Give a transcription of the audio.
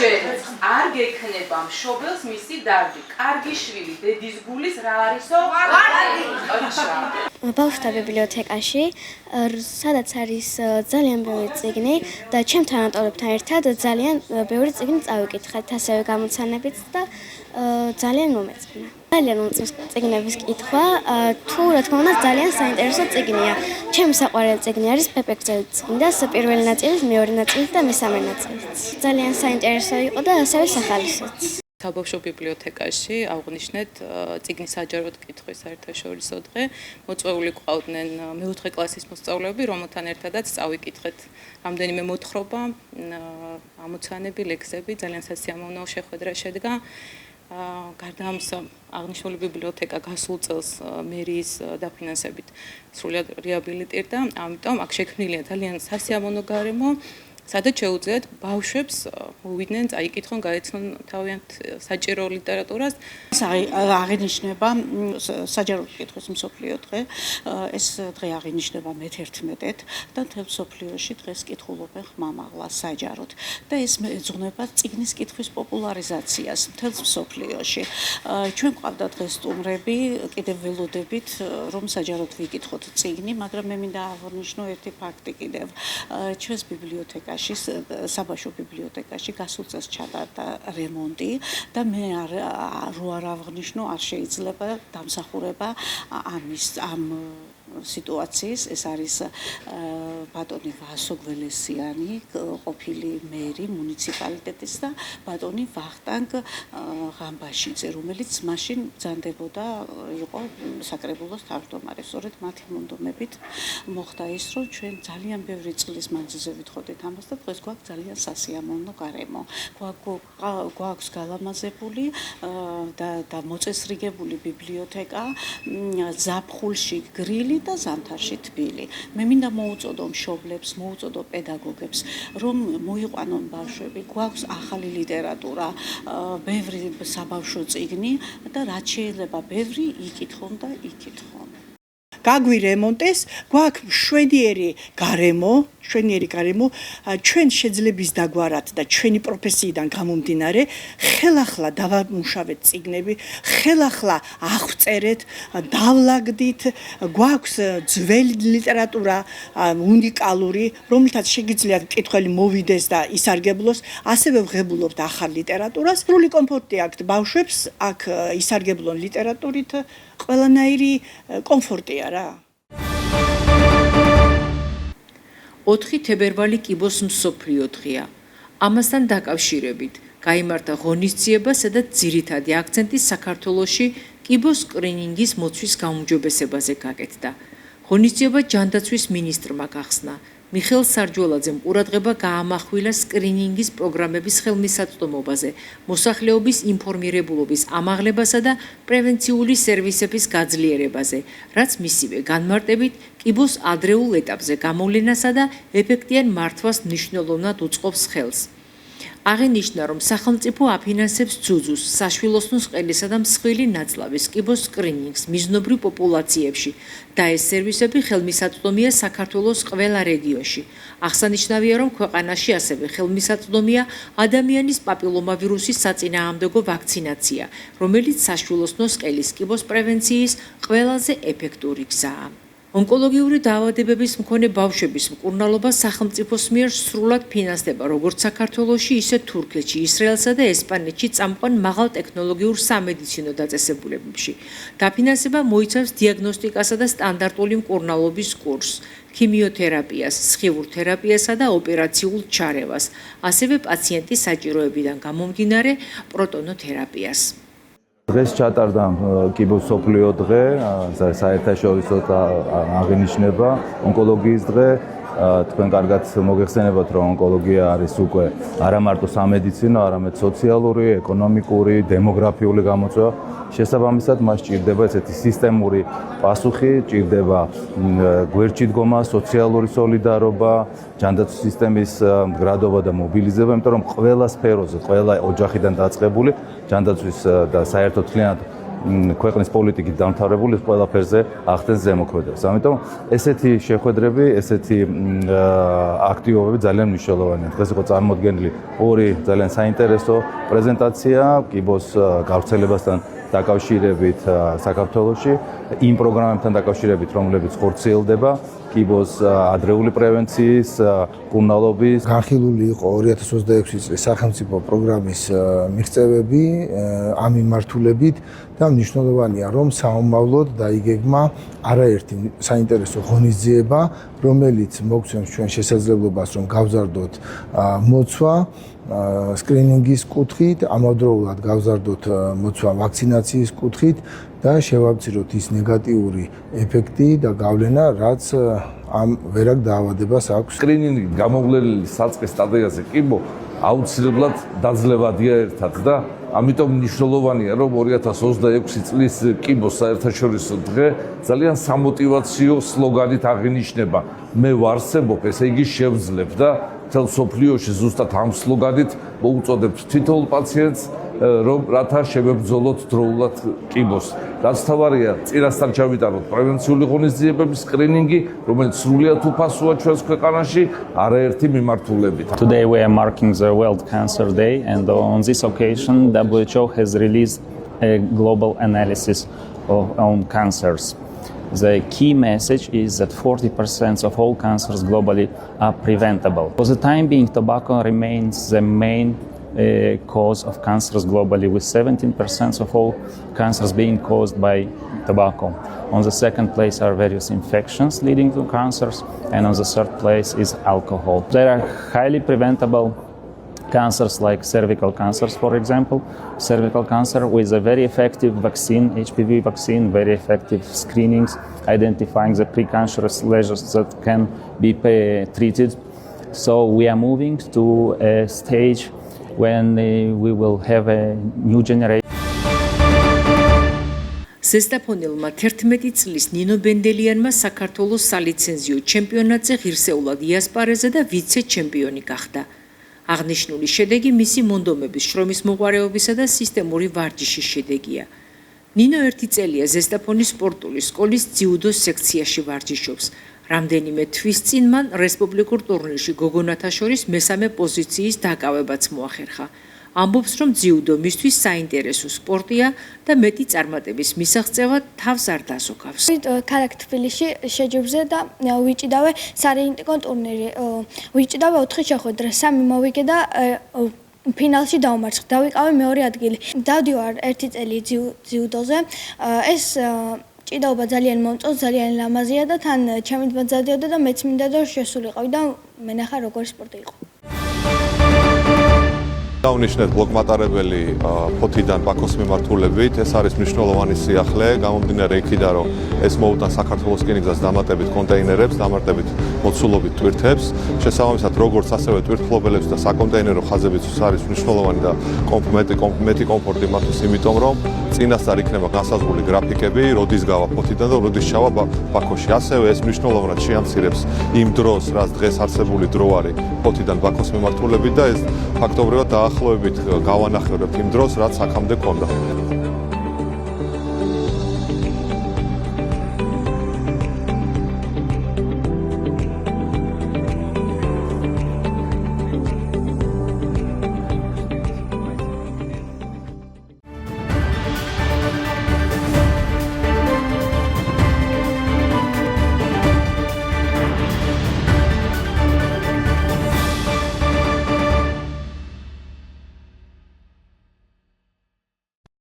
არ გექნება მშობელს მისი დარდი. კარგი შვილი, დედის გულის რა არისო? ბავშვთა ბიბლიოთეკაში, სადაც არის ძალიან ბევრი წიგნი და ჩემთან ავტორებთან ერთად ძალიან ბევრი წიგნი წავიკითხეთ, ასევე გამოცანებით და ძალიან მომეწონა. ძალიან მომწონს წიგნების კითხვა, თუ რა თქმა უნდა ძალიან საინტერესო წიგნია. ჩემი საყვარელი წიგნი არის ფეფექცელის წიგნი და პირველი ნაწილი, მეორე ნაწილი და მესამე ნაწილიც. ძალიან საინტერესო იყო და ასევე სახალისოც. საბავშვო ბიბლიოთეკაში აღვნიშნეთ წიგნის საჯაროდ კითხვის საერთაშორისო დღე. მოწვეული ყავდნენ მეოთხე კლასის მოსწავლეები, რომელთან ერთადაც წავიკითხეთ რამდენიმე მოთხრობა, ამოცანები, ლექსები, ძალიან სასიამოვნო შეხვედრა შედგა. გარდა ამისა, აღნიშნული ბიბლიოთეკა გასულ წელს მერიის დაფინანსებით სრულად რეაბილიტირდა, ამიტომ აქ შექმნილია ძალიან სასიამოვნო გარემო, სადაც შეუძლიათ ბავშვებს მოვიდნენ, წაიკითხონ, გაეცნონ თავიანთ საჭირო ლიტერატურას. აღინიშნება საჯარო კითხვის მსოფლიო დღე. ეს დღე აღინიშნება მე-11-ად და მთელ მსოფლიოში დღეს კითხულობენ ხმამაღლა საჯაროდ. და ეს ეძღვნება წიგნის კითხვის პოპულარიზაციას მთელ მსოფლიოში. ჩვენ გვყავდა დღეს სტუმრები, კიდევ ველოდებით, რომ საჯაროდ ვიკითხოთ წიგნი, მაგრამ მე მინდა აღვნიშნო ერთი ფაქტი კიდევ. ჩვენს ბიბლიოთეკაში საბავშვო ბიბლიოთეკაში გასულ წელს ჩატარდა რემონტი და მე არ აღვნიშნო, არ შეიძლება დამსახურება ამ სიტუაციის. ეს არის ბატონი ვასო გველესიანი, ყოფილი მერი მუნიციპალიტეტის და ბატონი ვახტანგ ღამბაშიძე, რომელიც მაშინ ბრძანდებოდა, იყო საკრებულოს თავმჯდომარე. სწორედ მათი მონდომებით მოხდა ის, რომ ჩვენ ძალიან ბევრი წლის მანძილზე ვითხოვდით ამას და დღეს გვაქვს ძალიან სასიამოვნო გარემო. გვაქვს გალამაზებული და მოწესრიგებული ბიბლიოთეკა, ზაფხულში გრილი და ზამთარში თბილი. მე მინდა მოუწოდო მშობლებს, მოუწოდო პედაგოგებს, რომ მოიყვანონ ბავშვები, გვაქვს ახალი ლიტერატურა, ბევრი საბავშვო წიგნი და რაც შეიძლება ბევრი იკითხონ და იკითხონ. გაგვირემონტეს, გვაქვს მშვენიერი გარემო, ჩვენ შეძლების დაგვარად და ჩვენი პროფესიიდან გამომდინარე, ხელახლა დავამუშავეთ წიგნები, ხელახლა აღვწერეთ, დავლაგდით, გვაქვს ძველი ლიტერატურა უნიკალური, რომლითაც შეგიძლიათ მკითხველი მოვიდეს და ისარგებლოს, ასევე ვღებულობთ ახალ ლიტერატურას. სრული კომფორტი აქვს ბავშვებს, აქ ისარგებლონ ლიტერატურით, ყველანაირი კომფორტია რა. 4 თებერვალი კიბოს მსოფლიო დღეა. ამასთან დაკავშირებით გაიმართა ღონისძიება, სადაც ძირითადი აქცენტი საქართველოში კიბოს სკრინინგის მოცვის გაუმჯობესებაზე გაკეთდა. ღონისძიება ჯანდაცვის მინისტრმა გახსნა. მიხეილ სარჯველაძემ ყურადღება გაამახვილა სკრინინგის პროგრამების ხელმისაწვდომობაზე, მოსახლეობის ინფორმირებულობის ამაღლებასა და პრევენციული სერვისების გაძლიერებაზე, რაც მისივე განმარტებით კიბოს ადრეულ ეტაპზე გამოვლენასა და ეფექტიან მართვას მნიშვნელოვნად უწყობს ხელს. აღინიშნა, რომ სახელმწიფო აფინანსებს ძუძუს, საშვილოსნოს ყელისა და მსხვილი ნაწლავის კიბოს სკრინინგს მიზნობრივ პოპულაციებში და ეს სერვისები ხელმისაწვდომია საქართველოს ყველა რეგიონში. აღსანიშნავია, რომ ქვეყანაში ასევე ხელმისაწვდომია ადამიანის პაპილომავირუსის საწინააღმდეგო ვაქცინაცია, რომელიც საშვილოსნოს ყელის კიბოს პრევენციის ყველაზე ეფექტური გზაა. ონკოლოგიური დაავადებების მქონე ბავშვების მკურნალობა სახელმწიფოს მიერ სრულად ფინანსდება როგორც საქართველოში, ისე თურქეთში, ისრაელსა და ესპანეთში წამყვან მაღალ ტექნოლოგიურ სამედიცინო დაწესებულებებში. დაფინანსება მოიცავს დიაგნოსტიკასა და სტანდარტული მკურნალობის კურსს, ქიმიოთერაპიას, სხივურ თერაპიასა და ოპერაციულ ჩარევას, ასევე პაციენტის საჭიროებიდან გამომდინარე პროტონოთერაპიას. დღეს ჩატარდა კიბოს მსოფლიო დღე, საერთაშორისო აღინიშნება ონკოლოგიის დღე. თქვენ კარგად მოგეხსენებათ, რომ ონკოლოგია არის უკვე არა მარტო სამედიცინო, არამედ სოციალური, ეკონომიკური, დემოგრაფიული გამოწვევა. შესაბამისად, მას ჭირდება ესეთი სისტემური პასუხი, ჭირდება გვერდში დგომა, სოციალური სოლიდარობა, ჯანდაცვის სისტემის მდგრადობა და მობილიზება, იმიტომ რომ ყველა სფეროზე, ყველა ოჯახიდან დაწყებული ჯანდაცვის და საერთოდ მთლიანად ქვეყნის პოლიტიკით დამთავრებული ყველაფერზე ახდენს ზემოქმედებას. ამიტომ ესეთი შეხვედრები, ესეთი აქტივობები ძალიან მნიშვნელოვანია. დღეს იყო წარმოდგენილი ორი ძალიან საინტერესო პრეზენტაცია კიბოს გავრცელებასთან დაკავშირებით საქართველოში, იმ პროგრამებთან დაკავშირებით, რომლებიც ხორციელდება კიბოს ადრეული პრევენციის, მკურნალობის. განხილული იყო 2026 წლის სახელმწიფო პროგრამის მიღწევები ამ მიმართულებით და მნიშვნელოვანია, რომ საომავლოდ დაიგეგმა არაერთი საინტერესო ღონისძიება, რომელიც მოგცემს ჩვენ შესაძლებლობას, რომ გავზარდოთ მოცვა სკრინინგის კუთხით, ამავდროულად გავზარდოთ მოცვა ვაქცინაციის კუთხით და შევამციროთ ის ნეგატიური ეფექტი და გავლენა, რაც ამ ვერაგ დაავადებას აქვს. სკრინინგი გამოვლენილი საწყის სტადიაზე კიბო აუცილებლად დაძლებადია ერთად და ამიტომ მნიშვნელოვანია, რომ 2026 წლის კიბოს საერთაშორისო დღე ძალიან სამოტივაციო სლოგანით აღინიშნება. მე ვარსებობ, ესე იგი შევძლებ და მთელ სოფლიოში ზუსტად ამ სლოგანით მოუწოდებთ თითოეულ პაციენტს, რომ რათა შევებრძოლოთ დროულად კიბოს. რაც თავარია, წინასწარ ჩავიტაროთ პრევენციული ღონისძიებების სკრინინგი, რომელიც სრულიად უფასოა ჩვენს ქვეყანაში, არაერთი მიმართულებით. Today we are marking the World Cancer Day, and on this occasion WHO has released a global analysis on cancers. The key message is that 40% of all cancers globally are preventable. For the time being, tobacco remains the main cause of cancers globally, with 17% of all cancers being caused by tobacco. On the second place are various infections leading to cancers, and on the third place is alcohol. There are highly preventable cancers like cervical cancers, for example. Cervical cancer with a very effective vaccine, HPV vaccine, very effective screenings, identifying the precancerous lesions that can be treated. So we are moving to a stage when we will have a new generation. ზესტაფონელმა 11 წლის ნინო ბენდელიანმა საქართველოს სალიცენზიო ჩემპიონატზე ღირსეულად იასპარეზა და ვიცე-ჩემპიონი გახდა. აღნიშნული შედეგი მისი მონდომების შრომის მოყვარეობისა და სისტემური ვარჯიშის შედეგია. ნინო 1 წელია ზესტაფონის სპორტული სკოლის ძიუდოს სექციაში ვარჯიშობს. რამდენიმე თვის წინ მან რესპუბლიკურ ტურნირში გოგონათა შორის მესამე პოზიციის დაკავებაც მოახერხა. ამბობს, რომ ძიუდო მისთვის საინტერესო სპორტია და მეტი წარმატების მისაღწევად თავს არ დასოქავს. ქალაქ თბილისში შეჯიბრზე და ვიჭიდავე სარეინტეკო ტურნირი. ვიჭიდავე 4 შეხვედრა, 3 მოვიგე და ფინალში დავმარცხე. დავიკავე მეორე ადგილი. დავდივარ 1 წელი ძიუდოზე. ეს ჭიდაობა ძალიან მომწონს, ძალიან ლამაზია და თან ჩემი ძმა მზადდებოდა და მეც მინდა რომ შესულიყავი და მენახა როგორი სპორტი იყო. დავნიშნეთ ბლოკმატარებელი ფოთიდან ბაქოს მიმართულებით. ეს არის მნიშვნელოვანი სიახლე, გამომდინარე იქიდან, რომ ეს მოუტან საქართველოს რკინიგზას დამატებით კონტეინერებს, დამატებით მოცულობით ტვირთებს. შესაბამისად, როგორც ასევე ტვირთმფლობელებს და საკონტეინერო ხაზებიც არის მნიშვნელოვანი და მეტი კომფორტი მათთვის, იმიტომ რომ წინასწარ იქნება განსაზღვრული გრაფიკები, როდის გავა ფოთიდან და როდის ჩავა ბაქოში. ასევე ეს მნიშვნელოვნად შეამცირებს იმ დროს, რაც დღეს არსებული დრო არის ფოთიდან ბაქოს მიმართულებით და ეს ფაქტობრივად დაახლოებით გავანახევრებთ იმ დროს, რაც აქამდე ქონდა.